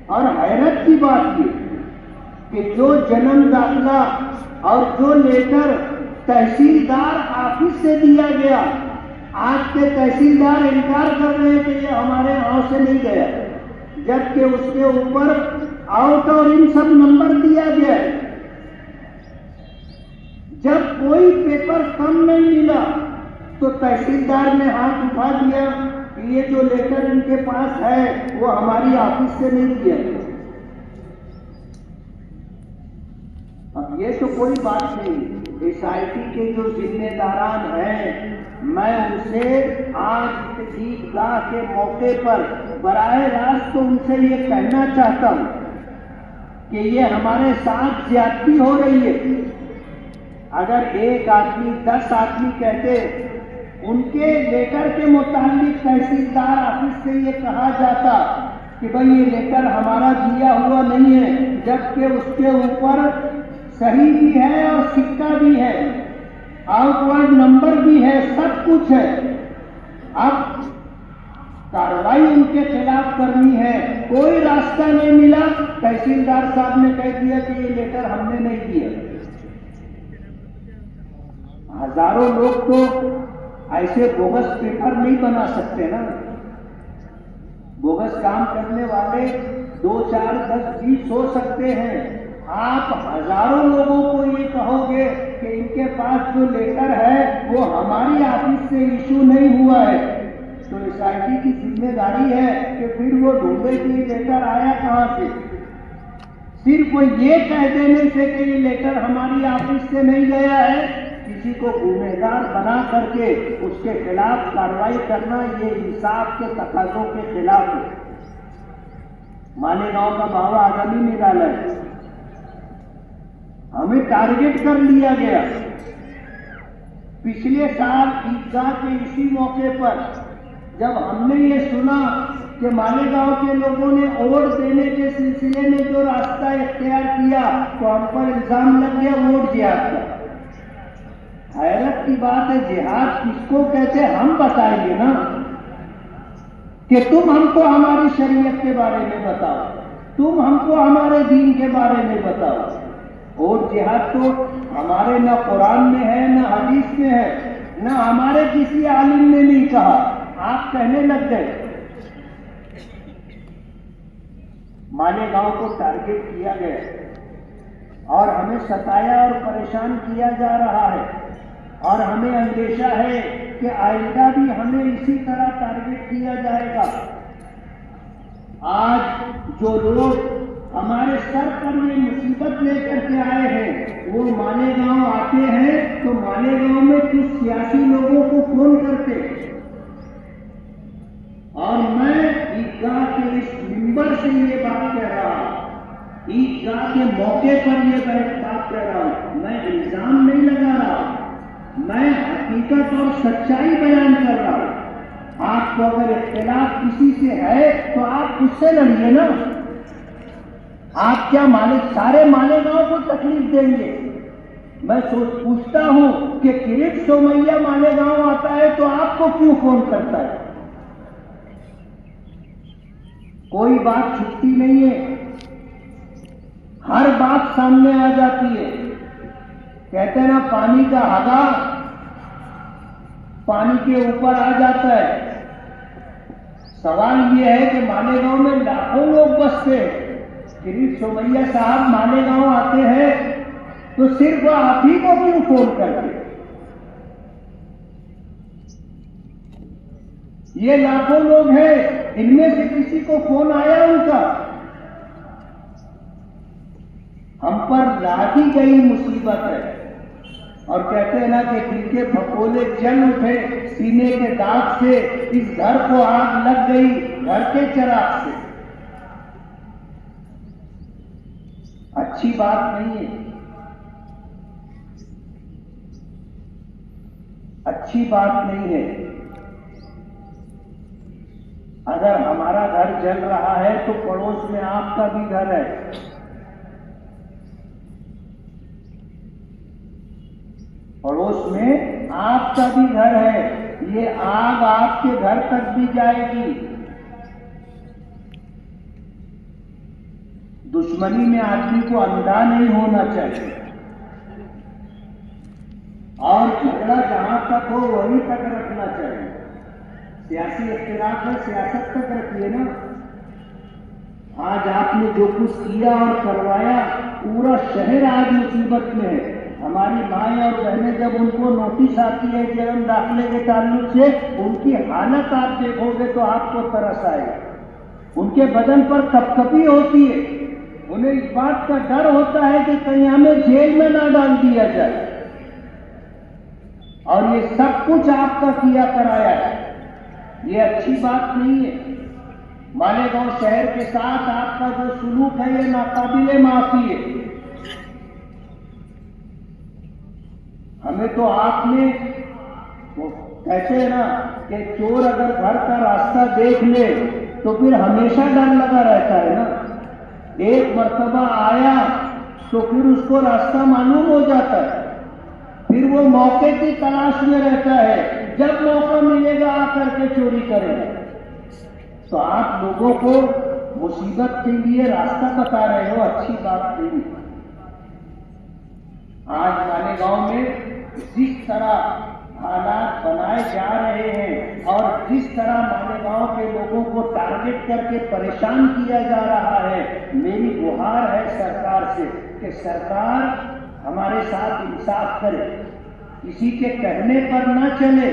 اور حیرت کی بات یہ کہ جو جنم داخلہ اور جو لیٹر تحصیلدار آفس سے دیا گیا، آج کے تحصیلدار انکار کر رہے ہیں کہ یہ ہمارے ہاں سے نہیں گیا، جبکہ اس کے اوپر آؤٹ اور ان سب نمبر دیا گیا ہے۔ جب کوئی پیپر کم نہیں ملا تو تحصیلدار نے ہاتھ اٹھا دیا کہ یہ جو لیٹر ان کے پاس ہے وہ ہماری آفس سے نہیں دیا گیا۔ اب یہ تو کوئی بات نہیں، ایس آئی ٹی کے جو ذمہ داران ہیں، میں ان سے آج عیدگاہ کے موقع پر براہ راست ان سے یہ کہنا چاہتا ہوں کہ یہ ہمارے ساتھ زیادتی ہو رہی ہے۔ اگر ایک آدمی 10 آدمی کہتے، ان کے لیٹر کے متعلق تحصیلدار آفس سے یہ کہا جاتا کہ بھئی یہ لیٹر ہمارا دیا ہوا نہیں ہے، جبکہ اس کے اوپر صحیح بھی ہے اور سکہ بھی ہے، آؤٹ ورڈ نمبر بھی ہے، سب کچھ ہے، اب کارروائی ان کے خلاف کرنی ہے، کوئی راستہ نہیں ملا، تحصیلدار صاحب نے کہہ دیا کہ یہ لیٹر ہم نے نہیں دیا۔ ہزاروں لوگ تو ایسے بوگس پیپر نہیں بنا سکتے نا، بوگس کام کرنے والے 2 4 10 20 ہو سکتے ہیں، آپ ہزاروں لوگوں کو یہ کہو گے کہ ان کے پاس جو لیٹر ہے وہ ہماری آفس سے ایشو نہیں ہوا ہے، تو ایس آئی ٹی کی ذمہ داری ہے کہ پھر وہ ڈھونڈے کہ یہ لیٹر آیا کہاں سے۔ صرف وہ یہ کہہ دینے سے کہ یہ لیٹر ہماری آفس سے نہیں گیا ہے، کسی کو گنہگار بنا کر کے اس کے خلاف کارروائی کرنا یہ انصاف کے تقاضوں کے خلاف ہے۔ مالیگاؤں کا باوا آدمی نکالا ہے، ہمیں ٹارگٹ کر لیا گیا۔ پچھلے سال عیدگاہ کے اسی موقع پر جب ہم نے یہ سنا کہ مالیگاؤں کے لوگوں نے ووٹ دینے کے سلسلے میں جو راستہ اختیار کیا تو ہم پر الزام لگ گیا ووٹ جہاد کا۔ حیرت کی بات ہے، جہاد کس کو کہتے ہم بتائیں گے نا، کہ تم ہم کو ہماری شریعت کے بارے میں بتاؤ، تم ہم کو ہمارے دین کے بارے میں بتاؤ۔ اور جہاد تو ہمارے نہ قرآن میں ہے نہ حدیث میں ہے، نہ ہمارے کسی عالم نے نہیں کہا، آپ کہنے لگ گئے۔ مالیگاؤں کو ٹارگٹ کیا گیا اور ہمیں ستایا اور پریشان کیا جا رہا ہے، اور ہمیں اندیشہ ہے کہ آئندہ بھی ہمیں اسی طرح ٹارگٹ کیا جائے گا۔ آج جو لوگ ہمارے سر پر یہ مصیبت لے کر کے آئے ہیں وہ مالیگاؤں آتے ہیں تو مالیگاؤں میں کچھ سیاسی لوگوں کو فون کرتے، اور میں عیدگاہ کے اس منبر سے یہ بات کہہ رہا ہوں، عیدگاہ کے موقع پر یہ بات کہہ رہا ہوں، میں الزام نہیں لگا رہا، میں حقیقت اور سچائی بیان کر رہا ہوں۔ آپ کو اگر اختلاف کسی سے ہے تو آپ اس سے لڑیے نا، آپ کیا سارے مالیگاؤں کو تکلیف دیں گے؟ میں پوچھتا ہوں کہ کرٹ سومیا مالیگاؤں آتا ہے تو آپ کو کیوں فون کرتا ہے؟ کوئی بات چھپتی نہیں ہے، ہر بات سامنے آ جاتی ہے۔ کہتے ہیں نا پانی کا ہگا پانی کے اوپر آ جاتا ہے۔ سوال یہ ہے کہ مالیگاؤں میں لاکھوں لوگ بستے ہیں، کرٹ سومیا صاحب مالیگاؤں آتے ہیں تو صرف آپ ہی کو کیوں فون کرتے؟ یہ لاکھوں لوگ ہیں، ان میں سے کسی کو فون آیا ان کا؟ ہم پر لاٹھی گئی مصیبت ہے، اور کہتے ہیں نا کہ دل کے پھپولے جل اٹھے سینے کے داغ سے، اس گھر کو آگ لگ گئی گھر کے چراغ سے۔ اچھی بات نہیں ہے، اچھی بات نہیں ہے۔ اگر ہمارا گھر جل رہا ہے تو پڑوس میں آپ کا بھی گھر ہے، پڑوس میں آپ کا بھی گھر ہے، یہ آگ آپ کے گھر تک بھی جائے گی۔ دشمنی میں آدمی کو اندھا نہیں ہونا چاہیے، اور جھگڑا جہاں تک ہو وہیں تک رکھنا چاہیے۔ سیاسی اختلاف ہے، سیاست تک رکھیے نا۔ آج آپ نے جو کچھ کیا اور کروایا، پورا شہر آج مصیبت میں ہے۔ ہماری مائیں اور بہنیں جب ان کو نوٹس آتی ہے جرم داخلے کے تعلق سے، ان کی حالت آپ دیکھو گے تو آپ کو ترس آئے گا۔ ان کے بدن پر کپکپی ہوتی ہے، انہیں اس بات کا ڈر ہوتا ہے کہ کہیں ہمیں جیل میں نہ ڈال دیا جائے، اور یہ سب کچھ آپ کا کیا کرایا ہے۔ یہ اچھی بات نہیں ہے۔ مالیگاؤں شہر کے ساتھ آپ کا جو سلوک ہے یہ ناقابل معافی ہے۔ ہمیں تو آپ نے کہتے ہیں نا کہ چور اگر گھر کا راستہ دیکھ لے تو پھر ہمیشہ ڈر لگا رہتا ہے نا۔ ایک مرتبہ آیا تو پھر اس کو راستہ معلوم ہو جاتا ہے، پھر وہ موقع کی تلاش میں رہتا ہے، جب موقع ملے گا آ کر کے چوری کرے گا۔ تو آپ لوگوں کو مصیبت کے لیے راستہ بتا رہے ہو، اچھی بات نہیں۔ آج مالیگاؤں میں جس طرح حالات بنائے جا رہے ہیں اور جس طرح مالیگاؤں کے لوگوں کو ٹارگٹ کر کے پریشان کیا جا رہا ہے، میری گہار ہے سرکار سے کہ سرکار ہمارے ساتھ انصاف کرے، کسی کے کہنے پر نہ چلے۔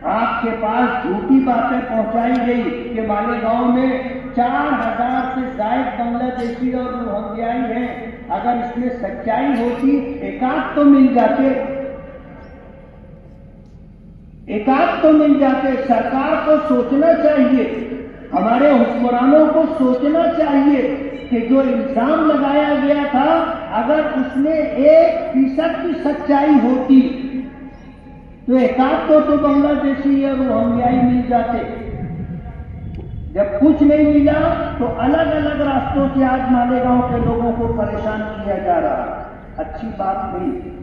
آپ کے پاس جھوٹی باتیں پہنچائی گئی کہ مالیگاؤں میں 4000 سے زائد بنگلہ دیشی اور روہنگیائی ہیں، اگر اس میں سچائی ہوتی ایک آدھ تو مل جاتے، ایک آدھ تو مل جاتے۔ سرکار کو سوچنا چاہیے، ہمارے حکمرانوں کو سوچنا چاہیے کہ جو الزام لگایا گیا تھا اگر اس میں 1% کی سچائی ہوتی تو ایک آدھ تو بنگلہ دیشی یا روہنگیائی مل جاتے۔ جب کچھ نہیں ملا تو الگ الگ راستوں سے آج مالیگاؤں کے لوگوں کو پریشان کیا جا رہا، اچھی بات نہیں۔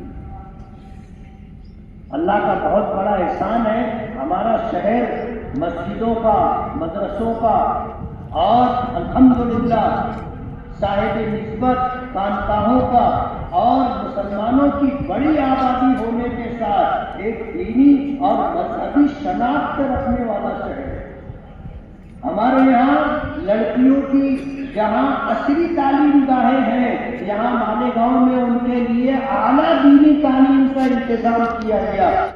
اللہ کا بہت بڑا احسان ہے، ہمارا شہر مسجدوں کا، مدرسوں کا اور الحمدللہ صاحب نسبت خانقاہوں کا اور مسلمانوں کی بڑی آبادی ہونے کے ساتھ ایک دینی اور مذہبی شناخت رکھنے والا شہر ہے۔ ہمارے یہاں لڑکیوں کی جہاں عصری تعلیم گاہیں ہیں، یہاں مالیگاؤں میں ان کے لیے اعلیٰ دینی تعلیم کا انتظام کیا گیا۔